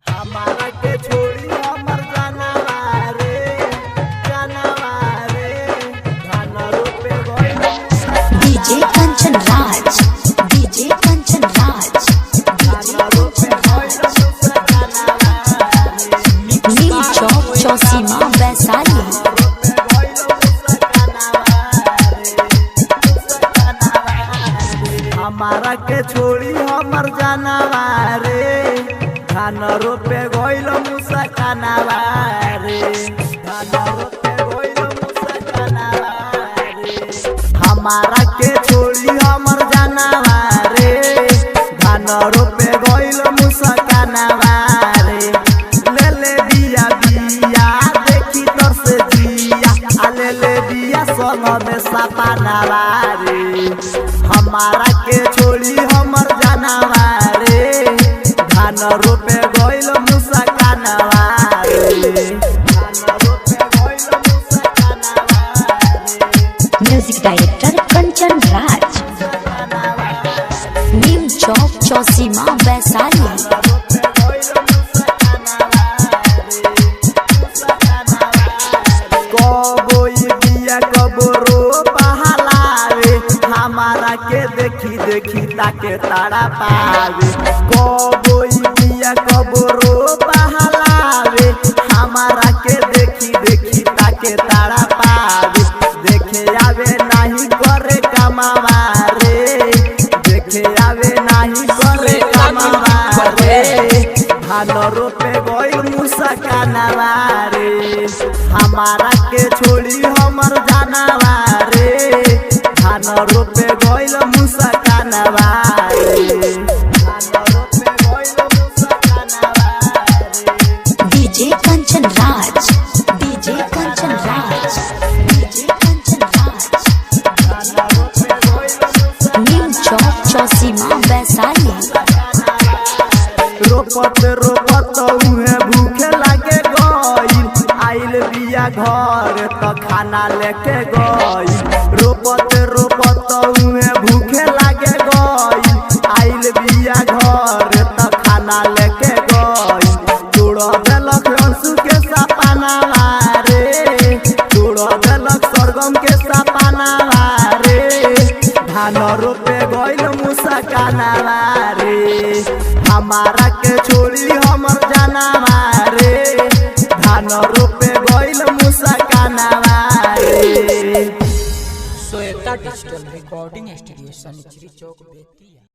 हमारा के छोड़ी हमर जानवा रे धान रोपे गइल डीजे कंचन राज नीम चौक चौसीमा वैशाली। हमारा के छोड़ी हमर जानवा रे धान रोपे गइल मुसकानावा रे धान रोपे गइल मुसकानावा रे। हमारा के छोड़ी हमर जानवा रे धान रोपे गइल मुसकानावा रे। ले ले बिया बिया देखी तोर से जिया ले ले बिया संग में सपनावा रे। हमारा के छोड़ी हमर जानवा रे धान रोपे गइल मुसकानावा रे धान रोपे गइल मुसकानावा रे। म्यूजिक डायरेक्टर कंचन राज नीम चौक चौसीमा वैशाली। हमारा के देखी देखी ताके तारा पावे कबोई बिया कबरो बहलावे। हमारा के देखी देखी ताके तारा पावे देखे आवे नहीं करे कमावा रे देखे आवे नहीं करे कमावा रे। धान रोपे गइल मुसकानावा रे। हमारा के छोड़ी हमर जानवा रे धान रोपे गइल मुसकानावा रे धान रोपे गइल मुसकानावा रे। डीजे कंचन राज धान रोपे गइल नीम चौक चौसीमा वैशाली। रोपत रोपत उहे भूखे लागे गइल आइल बिया घर त खाना लेके गइल। रोपत रोपत उहे भूखे लागे गइल आइल बिया घर त खाना लेके गइल। तोड़ देलक अंशु के सपनावा रे तोड़ देलक सरगम के सपनावा रे। धान रोपे गइल मुसकानावा रे। हमारा के छोड़ी हमर जानवा रे धान रोपे गइल मुसकानावा रे। Shweta digital recording studio Sanichari चौक बेतिया।